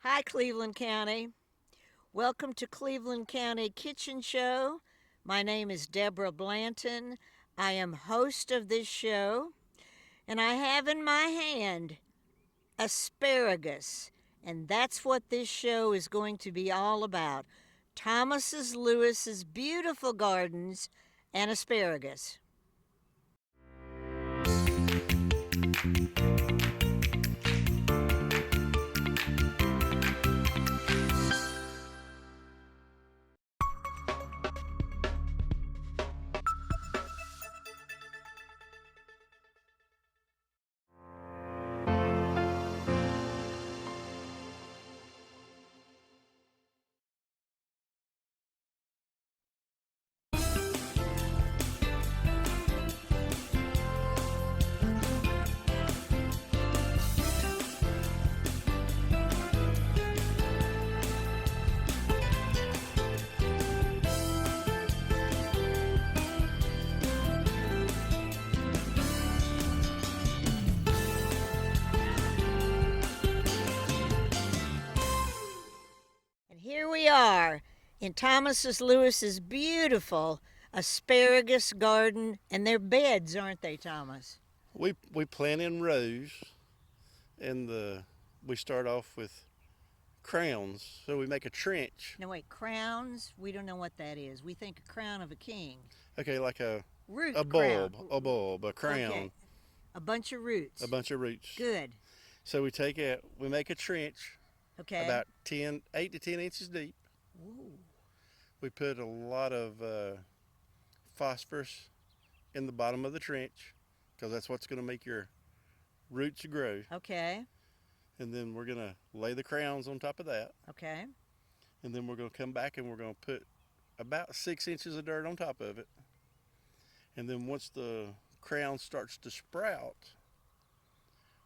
Hi, Cleveland County. Welcome to Cleveland County Kitchen Show. My name is Deborah Blanton. I am host of this show, and I have in my hand asparagus, and that's what this show is going to be all about. Thomas's Lewis's beautiful gardens and asparagus. And here we are in Thomas's Lewis's beautiful asparagus garden, and they're beds, aren't they, Thomas? We plant in rows, and we start off with crowns. So we make a trench. No, wait, crowns? We don't know what that is. We think a crown of a king. Okay, like Root a crown. bulb, a crown, Okay. A bunch of roots. a bunch of roots. Good. So we make a trench Okay. about 8 to 10 inches deep. Ooh. We put a lot of phosphorus in the bottom of the trench because that's what's going to make your roots grow. Okay. And then we're going to lay the crowns on top of that. Okay. And then we're going to come back and we're going to put about 6 inches of dirt on top of it. And then once the crown starts to sprout,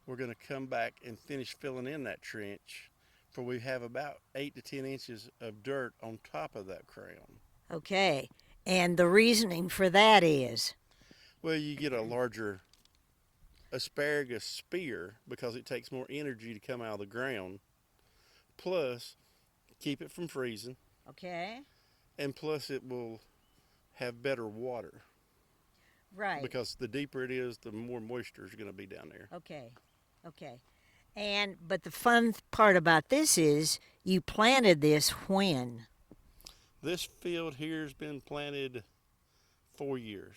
we're going to come back and finish filling in that trench, for we have about 8 to 10 inches of dirt on top of that crown. Okay. And the reasoning for that is? Well, you get a larger asparagus spear because it takes more energy to come out of the ground. Plus, keep it from freezing. Okay. And plus, it will have better water. Right. Because the deeper it is, the more moisture is going to be down there. Okay. Okay. But the fun part about this is you planted this when? This field here has been planted 4 years.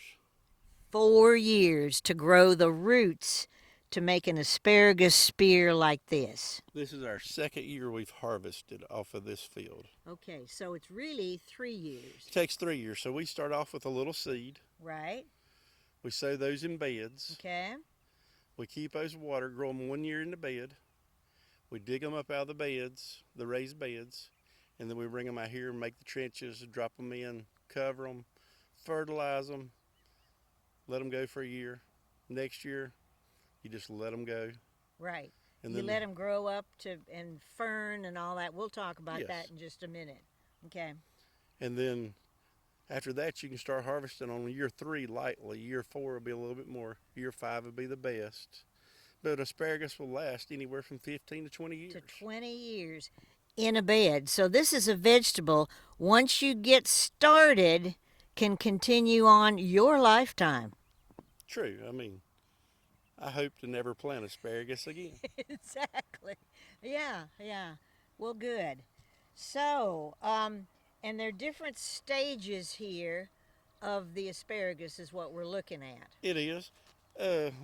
4 years to grow the roots to make an asparagus spear like this. This is our second year we've harvested off of this field. Okay, so it's really 3 years. It takes 3 years. So we start off with a little seed. Right. We sow those in beds. Okay. We keep those water, grow them 1 year in the bed. We dig them up out of the beds, the raised beds, and then we bring them out here and make the trenches, drop them in, cover them, fertilize them, let them go for a year. Next year, you just let them go. Right. And you then let them grow up and fern and all that. We'll talk about Yes. that in just a minute. Okay. And then after that, you can start harvesting on year 3 lightly. Year 4 will be a little bit more. Year 5 will be the best. But asparagus will last anywhere from 15 to 20 years. To 20 years in a bed. So this is a vegetable, once you get started, can continue on your lifetime. True. I mean, I hope to never plant asparagus again. Exactly. Yeah, yeah. Well, good. So, and there are different stages here of the asparagus is what we're looking at. It is.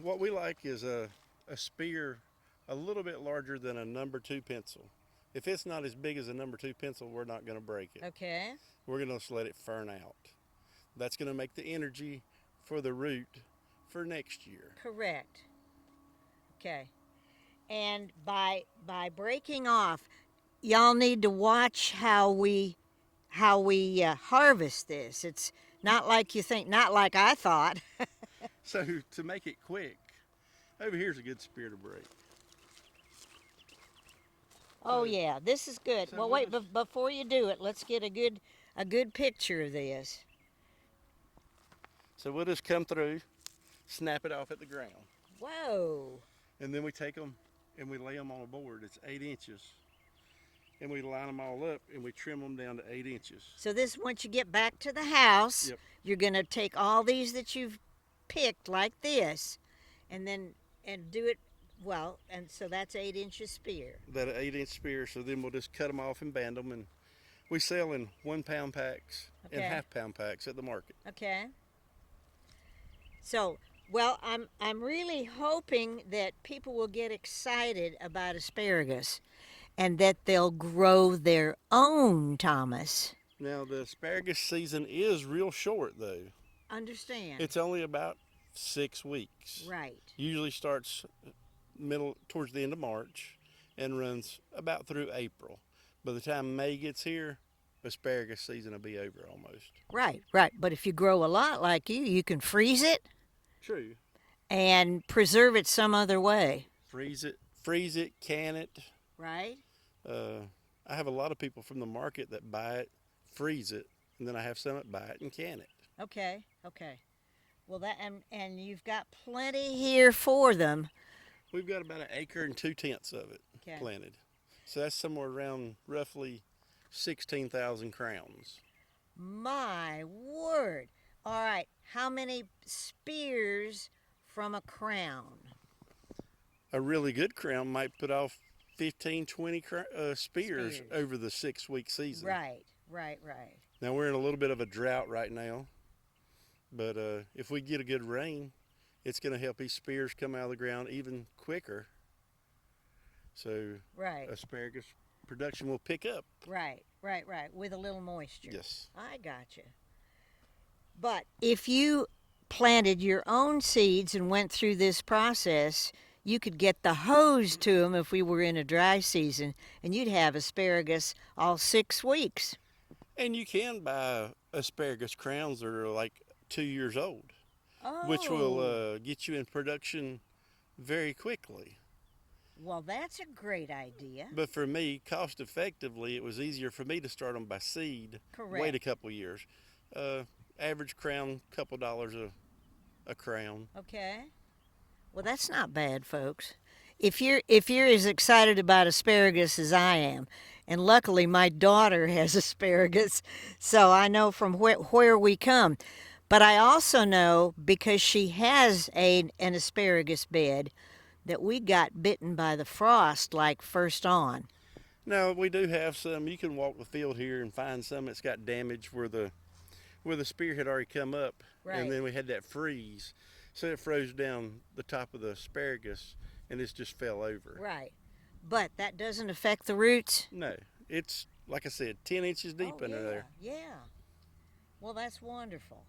What we like is a spear a little bit larger than a number 2 pencil. If it's not as big as a number 2 pencil, we're not going to break it. Okay. We're going to just let it fern out. That's going to make the energy for the root for next year. Correct. Okay. And by breaking off, y'all need to watch how we harvest this. It's not like you think, not like I thought. So to make it quick, over here's a good spear to break. Oh yeah, this is good. So Well, we'll wait, but before you do it, let's get a good picture of this. So we'll just come through, snap it off at the ground. Whoa. And then we take them and we lay them on a board. It's 8 inches. and we line them all up and we trim them down to 8 inches. So this, once you get back to the house, Yep. you're going to take all these that you've picked like this, and then and do it well. And so that's 8 inches spear. That 8 inch spear. So then we'll just cut them off and band them, and we sell in 1 pound packs and Okay. half pound packs at the market. Okay. So, well, I'm really hoping that people will get excited about asparagus, and that they'll grow their own, Thomas. Now the asparagus season is real short though. Understand? It's only about 6 weeks. Right. Usually starts towards the end of March and runs about through April. By the time May gets here, asparagus season will be over almost. Right, right. But if you grow a lot like you can freeze it True. and preserve it some other way. Freeze it, can it. Right? I have a lot of people from the market that buy it, freeze it, and then I have some that buy it and can it. Okay, okay. Well, that and you've got plenty here for them. We've got about 1 acre and 2/10 of it Okay. planted. So that's somewhere around roughly 16,000 crowns. My word. All right. How many spears from a crown? A really good crown might put off 15, 20 spears over the 6-week season. Right, right, right. Now we're in a little bit of a drought right now, but if we get a good rain, it's going to help these spears come out of the ground even quicker. So Right, asparagus production will pick up. right, right, right. With a little moisture. Yes. I got you. But if you planted your own seeds and went through this process, you could get the hose to them if we were in a dry season, and you'd have asparagus all 6 weeks. And you can buy asparagus crowns that are like 2 years old, which will get you in production very quickly. Well, that's a great idea. But for me, cost effectively, it was easier for me to start them by seed. Correct. Wait a couple years. Average crown, couple dollars a crown. Okay. Well, that's not bad, folks. If you're as excited about asparagus as I am, and luckily my daughter has asparagus, so I know from where we come. But I also know, because she has an asparagus bed, that we got bitten by the frost like first on. Now we do have some. You can walk the field here and find some that's got damage where the spear had already come up, Right. and then we had that freeze, so it froze down the top of the asparagus, and it just fell over. Right. But that doesn't affect the roots? No, it's like I said, 10 inches deep Oh, under yeah, there. Yeah. Well, that's wonderful.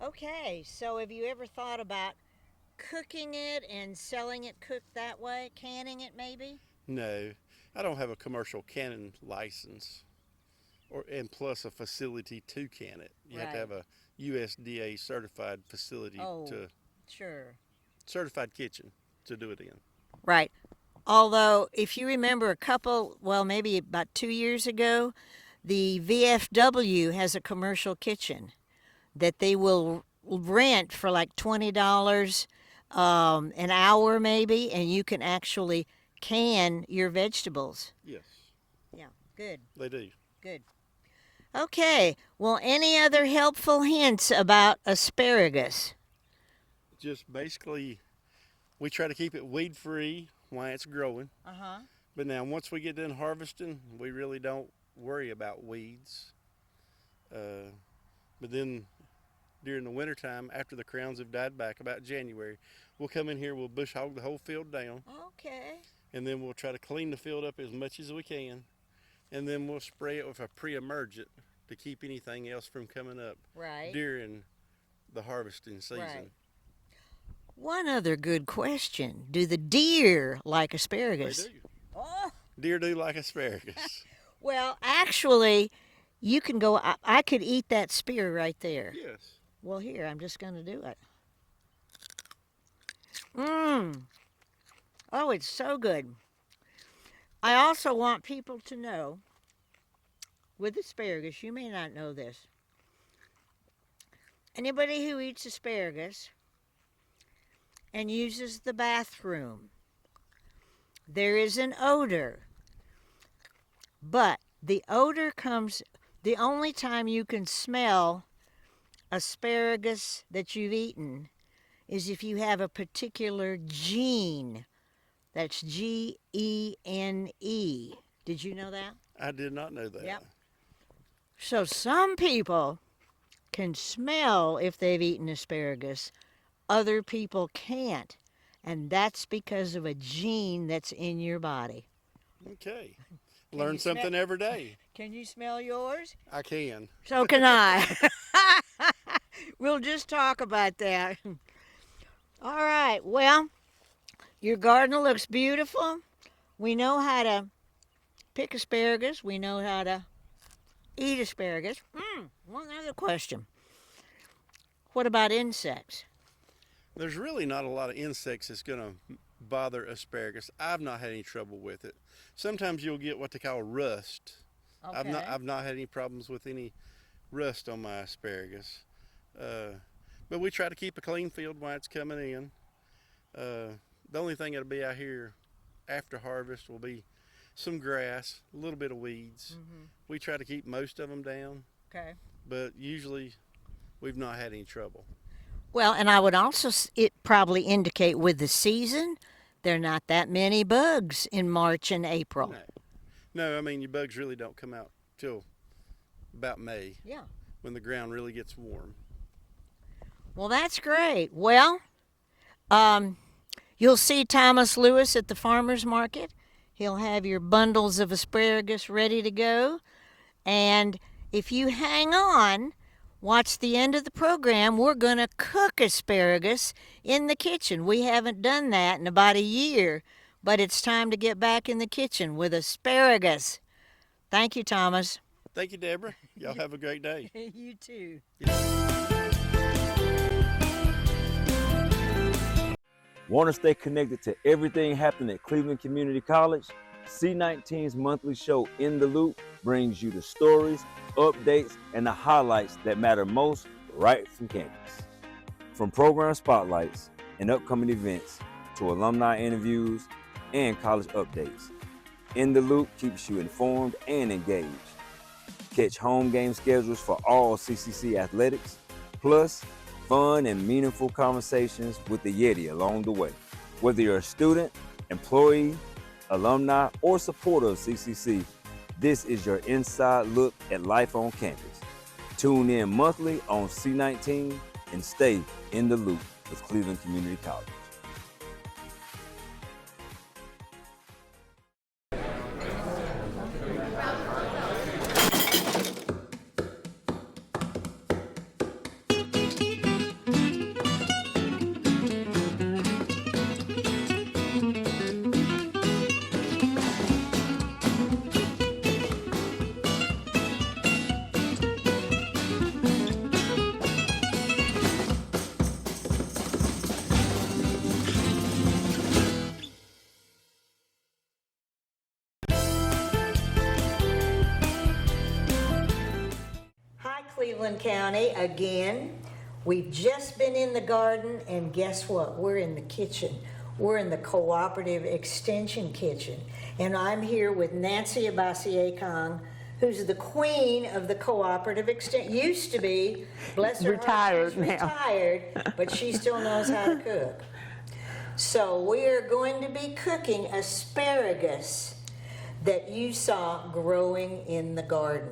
Okay, so have you ever thought about cooking it and selling it cooked that way, canning it maybe? No, I don't have a commercial canning license, and plus a facility to can it. You have to Right. have a USDA certified facility to Sure. certified kitchen to do it in. Right. Although, if you remember maybe about 2 years ago, the VFW has a commercial kitchen that they will rent for like $20 an hour maybe, and you can actually can your vegetables. Yes, Yeah, good, they do. good. Okay, well, any other helpful hints about asparagus? Just basically, we try to keep it weed free while it's growing. Uh-huh. But now, once we get done harvesting, we really don't worry about weeds. But then during the wintertime, after the crowns have died back, about January, we'll come in here, we'll bush hog the whole field down, Okay. and then we'll try to clean the field up as much as we can, and then we'll spray it with a pre-emergent to keep anything else from coming up Right. during the harvesting season. Right. One other good question. Do the deer like asparagus? They do. Oh, Deer do like asparagus. well, actually, you can go, I could eat that spear right there. Yes. Well, here, I'm just going to do it. Mmm. Oh, it's so good. I also want people to know, with asparagus, you may not know this. Anybody who eats asparagus and uses the bathroom, there is an odor But the odor comes, the only time you can smell asparagus that you've eaten is if you have a particular gene. That's Gene. Did you know that? I did not know that. Yep. So some people can smell if they've eaten asparagus, other people can't. And that's because of a gene that's in your body. Okay. Can Learn you smell- something every day. Can you smell yours? I can. So can I. We'll just talk about that. All right. Well, your garden looks beautiful. We know how to pick asparagus. We know how to eat asparagus. One other question. What about insects? There's really not a lot of insects that's going to bother asparagus. I've not had any trouble with it. Sometimes you'll get what they call rust. Okay. I've not had any problems with any rust on my asparagus. But we try to keep a clean field while it's coming in. The only thing that'll be out here after harvest will be some grass, a little bit of weeds. We try to keep most of them down, Okay. but usually we've not had any trouble. Well, and I would also it probably indicate with the season, there are not that many bugs in March and April. No, I mean, your bugs really don't come out till about May. Yeah. When the ground really gets warm. Well, that's great. Well, you'll see Thomas Lewis at the farmer's market. He'll have your bundles of asparagus ready to go. And if you hang on, watch the end of the program, we're going to cook asparagus in the kitchen. We haven't done that in about a year, but it's time to get back in the kitchen with asparagus. Thank you, Thomas. Thank you, Deborah. Y'all have a great day. You too. Want to stay connected to everything happening at Cleveland Community College? C19's monthly show, In the Loop, brings you the stories, updates, and the highlights that matter most right from campus. From program spotlights and upcoming events to alumni interviews and college updates, In the Loop keeps you informed and engaged. Catch home game schedules for all CCC athletics, plus fun and meaningful conversations with the Yeti along the way. Whether you're a student, employee, alumni, or supporter of CCC, this is your inside look at life on campus. Tune in monthly on C19 and stay in the loop with Cleveland Community College. Cleveland County again. We've just been in the garden, and guess what? We're in the kitchen. We're in the Cooperative Extension kitchen. And I'm here with Nancy Abasier-Kong, who's the queen of the Cooperative Extension. Used to be, bless her heart, she's retired, but she still knows how to cook. So we are going to be cooking asparagus that you saw growing in the garden.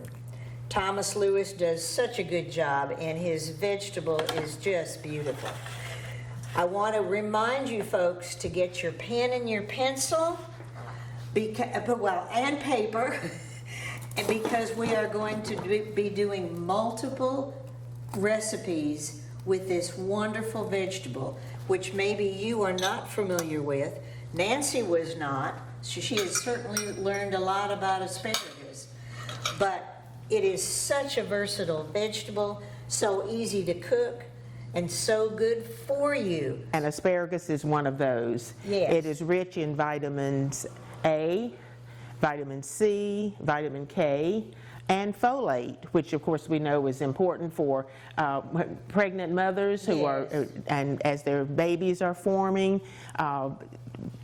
Thomas Lewis does such a good job, and his vegetable is just beautiful. I want to remind you folks to get your pen and your pencil, and paper, and because we are going to be doing multiple recipes with this wonderful vegetable, which maybe you are not familiar with. Nancy was not. She has certainly learned a lot about asparagus, but it is such a versatile vegetable, so easy to cook, and so good for you. And asparagus is one of those. Yes. It is rich in vitamins A, vitamin C, vitamin K, and folate, which of course we know is important for pregnant mothers who are, Yes. and as their babies are forming,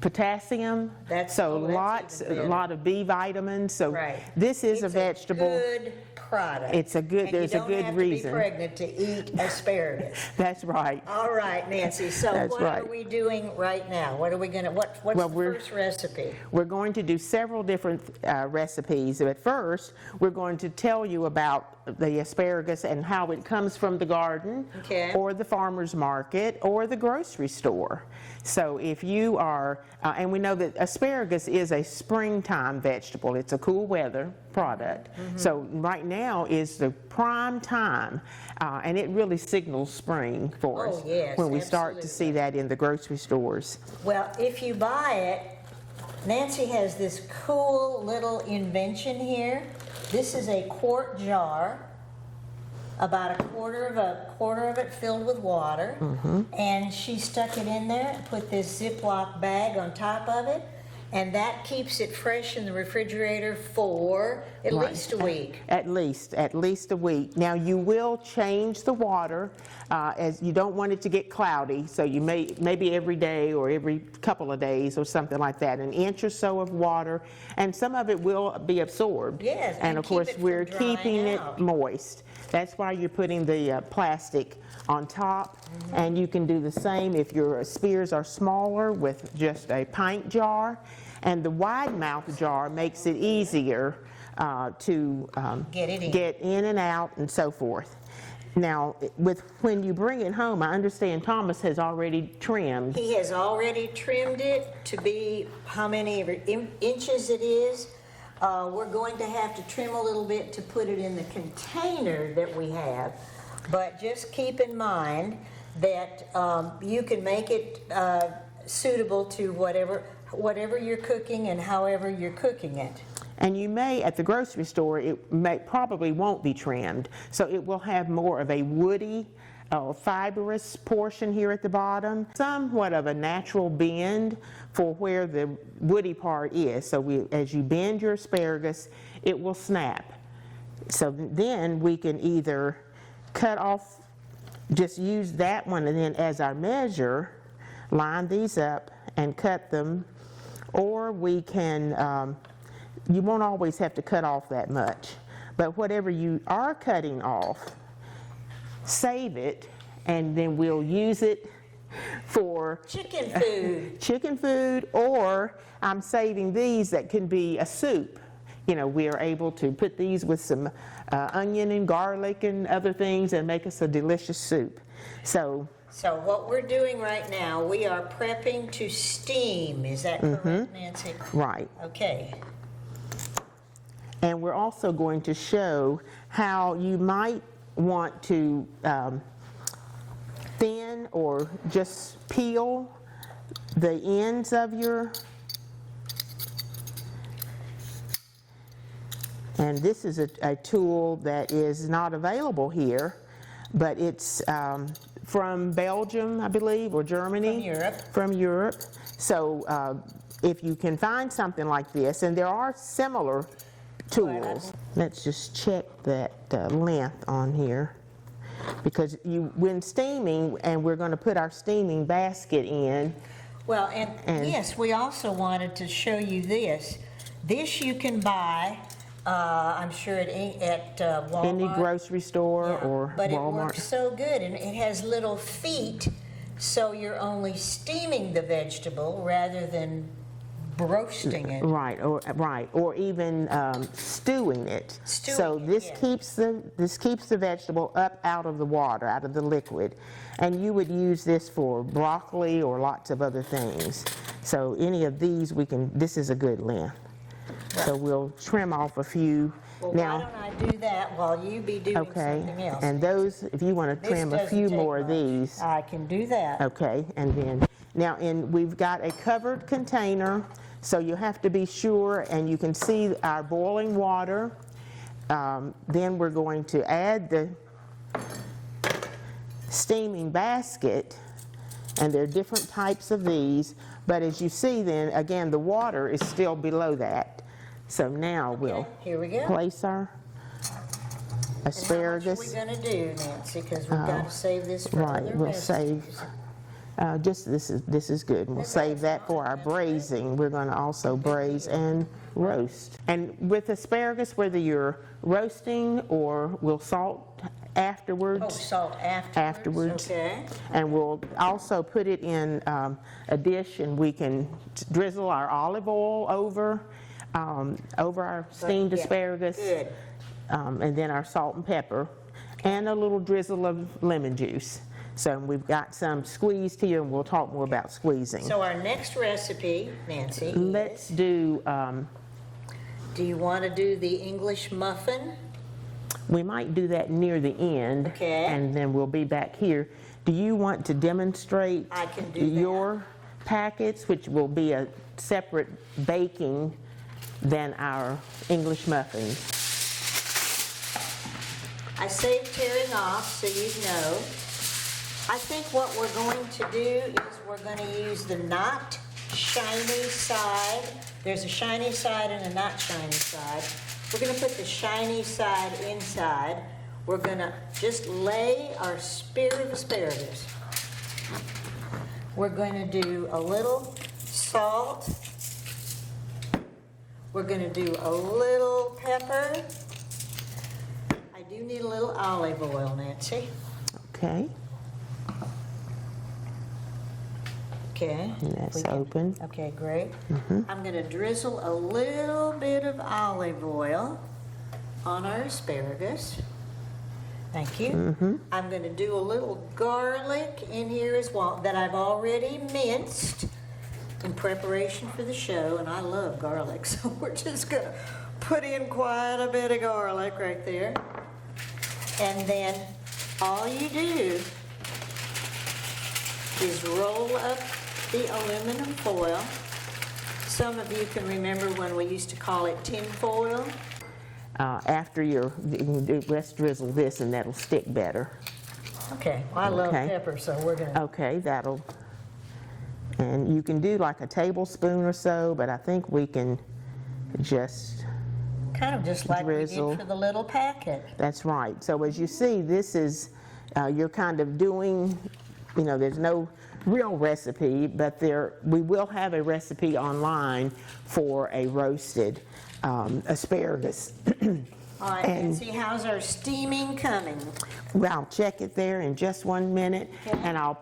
potassium, so that's even a better. lot of B vitamins. So Right. this is a It's vegetable. Good product. It's a good- And there's a good You don't have reason. to be pregnant to eat asparagus. That's right. All right, Nancy, so That's what are right. we doing right now? What are we gonna, what's Well, the we're- first recipe? We're going to do several different recipes, but first we're going to tell you about the asparagus and how it comes from the garden, Okay. or the farmer's market, or the grocery store. So if you are, and we know that asparagus is a springtime vegetable, it's a cool weather product. So right now is the prime time, and it really signals spring for Oh, us yes, when we start to see absolutely. that in the grocery stores. Well, if you buy it, Nancy has this cool little invention here. This is a quart jar, about a quarter of it filled with water. And she stuck it in there and put this Ziploc bag on top of it. And that keeps it fresh in the refrigerator for at Right. least a week. At least a week. Now, you will change the water, as you don't want it to get cloudy, so you maybe every day or every couple of days or something like that, an inch or so of water, and some of it will be absorbed. Yes, And and of keep course, it from we're drying keeping it out. moist. That's why you're putting the plastic on top, and you can do the same if your spears are smaller with just a pint jar. And the wide mouth jar makes it easier to Get it in. get in and out and so forth. Now, when you bring it home, I understand Thomas has already trimmed. He has already trimmed it to be how many inches it is. We're going to have to trim a little bit to put it in the container that we have. But just keep in mind that you can make it suitable to whatever you're cooking and however you're cooking it. And you may, at the grocery store, probably won't be trimmed. So it will have more of a woody, fibrous portion here at the bottom, somewhat of a natural bend for where the woody part is. So as you bend your asparagus, it will snap. So then we can either cut off, just use that one and then as our measure, line these up and cut them, or we can, you won't always have to cut off that much, but whatever you are cutting off, save it, and then we'll use it for Chicken food. or I'm saving these that can be a soup. You know, we are able to put these with some onion and garlic and other things and make us a delicious soup. So So what we're doing right now, we are prepping to steam. Is that correct, Nancy? right. Okay. And we're also going to show how you might want to thin or just peel the ends of your, and this is a tool that is not available here, but it's from Belgium, I believe, or Germany. From Europe. From Europe. So if you can find something like this, and there are similar tools. Let's just check that length on here, because when steaming, and we're going to put our steaming basket in. Well, and yes, we also wanted to show you this. This you can buy, I'm sure at Walmart. Any grocery store Yeah, or but it Walmart. works so good, and it has little feet, so you're only steaming the vegetable rather than roasting it. Right, or even stewing it. So Stewing it, this yeah. keeps the vegetable up out of the water, out of the liquid, and you would use this for broccoli or lots of other things. So any of these this is a good length. So we'll trim off a few. Well, Now, why don't I do that while you be doing okay, something else? and those, if you want to This trim a doesn't few take more of much. these. I can do that. Okay, and then, now we've got a covered container, so you have to be sure, and you can see our boiling water. Then we're going to add the steaming basket, and there are different types of these, but as you see then, again, the water is still below that. So now we'll Here we go. place our asparagus. And how much are we gonna do, Nancy? Because we've got to save this for Right, other we'll recipes. save, just, this is good. We'll save that for our braising. We're gonna also braise and roast. And with asparagus, whether you're roasting or we'll salt afterwards. Oh, salt afterwards? Afterwards. Okay. And we'll also put it in a dish, and we can drizzle our olive oil over our steamed Yeah, asparagus. good. And then our salt and pepper, and a little drizzle of lemon juice. So we've got some squeezed here, and we'll talk more about squeezing. So our next recipe, Nancy, Let's do, do you want to do the English muffin? we might do that near the end. Okay. And then we'll be back here. Do you want to demonstrate I can do that. your packets, which will be a separate baking than our English muffins? I saved tearing off so you'd know. I think what we're going to do is we're going to use the not shiny side. There's a shiny side and a not shiny side. We're going to put the shiny side inside. We're going to just lay our spear of asparagus. We're going to do a little salt. We're going to do a little pepper. I do need a little olive oil, Nancy. Okay, Okay. and that's we can- open. Okay, great. I'm going to drizzle a little bit of olive oil on our asparagus. Thank you. I'm going to do a little garlic in here as well that I've already minced in preparation for the show, and I love garlic, so we're just going to put in quite a bit of garlic right there. And then all you do is roll up the aluminum foil. Some of you can remember when we used to call it tin foil. After let's drizzle this, and that'll stick better. Okay, well, I love Okay. pepper, so we're gonna, Okay, that'll, and you can do like a tablespoon or so, but I think we can just, kind of just like we drizzle. did for the little packet. that's right. So as you see, this is, you're kind of doing, there's no real recipe, but we will have a recipe online for a roasted asparagus. All right, Nancy, how's our steaming coming? Well, I'll check it there in just 1 minute, and I'll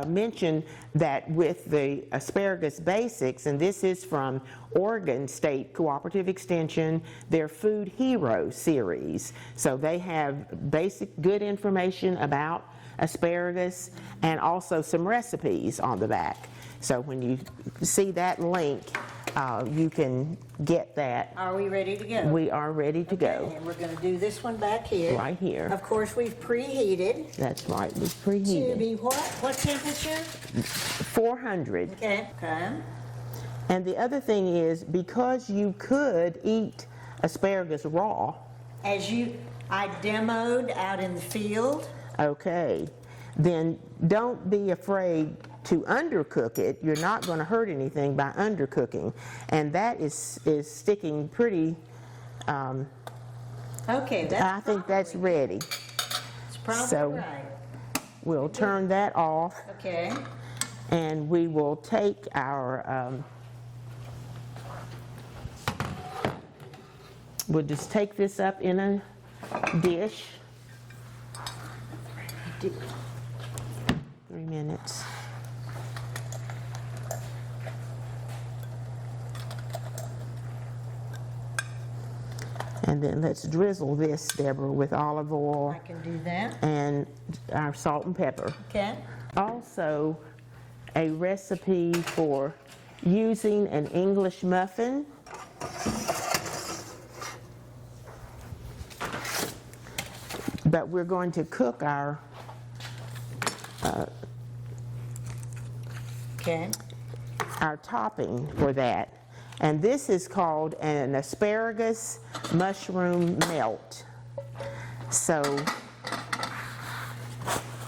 mention that with the Asparagus Basics, and this is from Oregon State Cooperative Extension, their Food Hero series. So they have basic good information about asparagus and also some recipes on the back. So when you see that link, you can get that. Are we ready to go? We are ready to Okay, go. and we're gonna do this one back here. Right here. Of course, we've preheated That's right, it's to preheated. be what? What temperature? 400. Okay. Okay. And the other thing is, because you could eat asparagus raw, I demoed out in the field. okay, then don't be afraid to undercook it. You're not going to hurt anything by undercooking. And that is sticking pretty, Okay, I think that's ready. It's probably so- right. We'll turn that off, Okay. and we will take our, we'll just take this up in a dish. 3 minutes. And then let's drizzle this, Deborah, with olive oil I can do that. and our salt and pepper. Okay. Also, a recipe for using an English muffin. But we're going to cook our Okay. topping for that. And this is called an asparagus mushroom melt. So,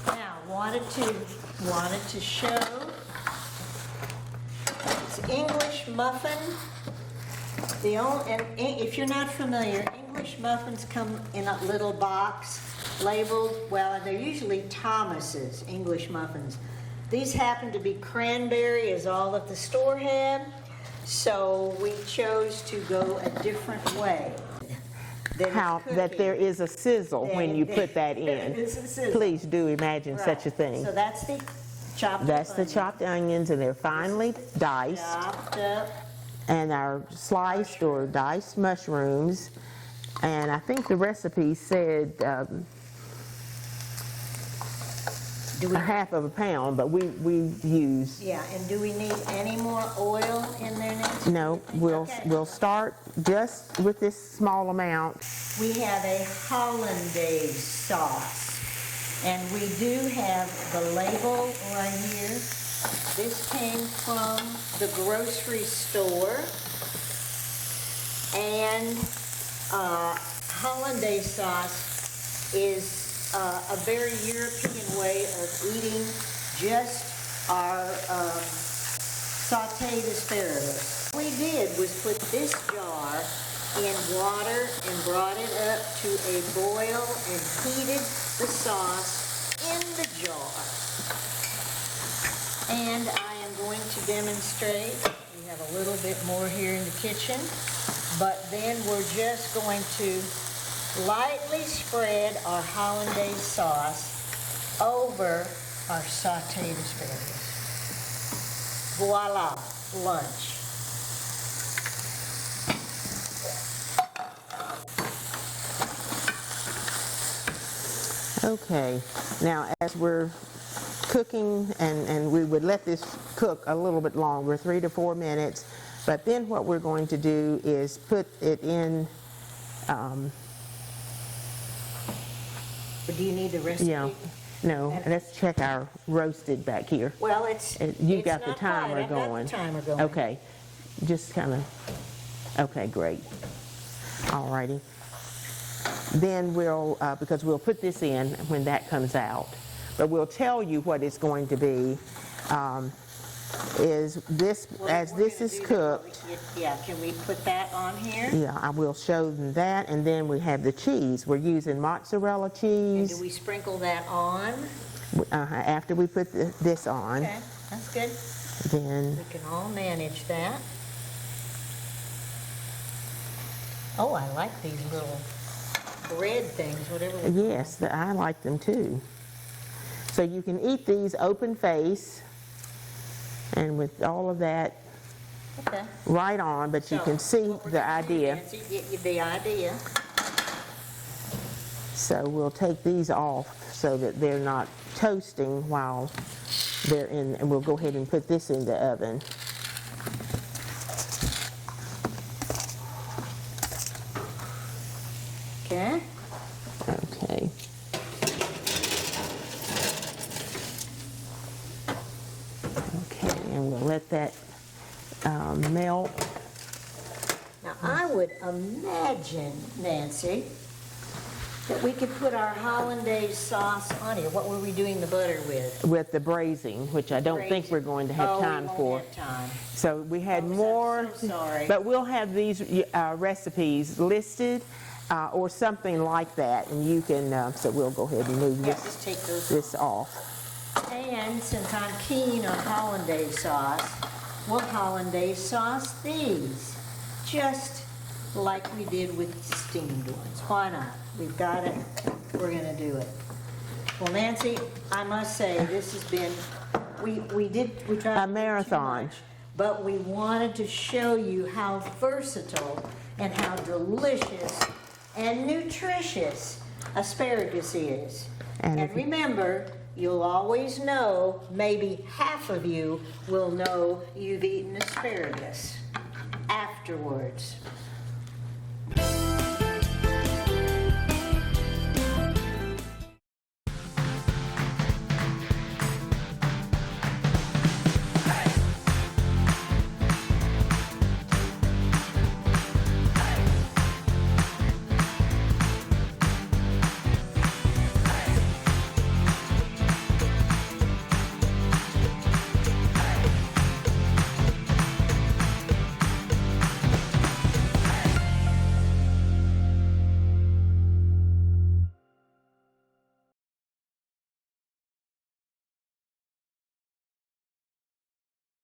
Now, wanted to show this English muffin. And if you're not familiar, English muffins come in a little box labeled, well, they're usually Thomas's English muffins. These happen to be cranberry, as all of the store had, so we chose to go a different way. How, that there is a sizzle when you put that in. It's a sizzle. Please do imagine such a Right. thing. So that's the chopped That's up the onion. chopped onions, and they're finely diced. Chopped up. And our sliced or diced mushrooms. And I think the recipe said Do a we, half of a pound, but we use, yeah, and do we need any more oil in there, Nancy? no, we'll Okay. start just with this small amount. We have a hollandaise sauce, and we do have the label right here. This came from the grocery store, and hollandaise sauce is a very European way of eating just our sauteed asparagus. What we did was put this jar in water and brought it up to a boil and heated the sauce in the jar. And I am going to demonstrate. We have a little bit more here in the kitchen, but then we're just going to lightly spread our hollandaise sauce over our sauteed asparagus. Voila, lunch. Okay, now as we're cooking, and we would let this cook a little bit longer, 3 to 4 minutes, but then what we're going to do is put it in, But do you need the recipe? yeah, no, let's check our roasted back here. Well, it's You got the not quite. timer I've got going. the timer going. Okay, just kind of, okay, great. All righty. Then we'll, because we'll put this in when that comes out, but we'll tell you what it's going to be, is this, as We're this gonna is do that. cooked, Yeah, can we put that on here? yeah, I will show them that, and then we have the cheese. We're using mozzarella And cheese do we sprinkle that on? after we put this on. Okay, that's good. Then, We can all manage that. Oh, I like these little bread things, whatever. yes, I like them too. So you can eat these open face, and with all of that Okay. right on, but you So, can see what we're the gonna do, idea. Nancy, get you the idea. So we'll take these off so that they're not toasting while they're in, and we'll go ahead and put this in the oven. Okay. Okay. Okay, and we'll let that melt. Now, I would imagine, Nancy, that we could put our hollandaise sauce on here. What were we doing the butter with? With the braising, which I don't think we're going to have time Oh, we for. won't have time. So we had I'm more, so sorry. but we'll have these recipes listed or something like that, and you can, so we'll go ahead and move Yeah, this, just take those. this off. And since I'm keen on hollandaise sauce, we'll hollandaise sauce these, just like we did with the steamed ones. Why not? We've got it, we're gonna do it. Well, Nancy, I must say, this has been, we tried A to do too marathon. much, but we wanted to show you how versatile and how delicious and nutritious asparagus is. And And if- remember, you'll always know, maybe half of you will know you've eaten asparagus afterwards.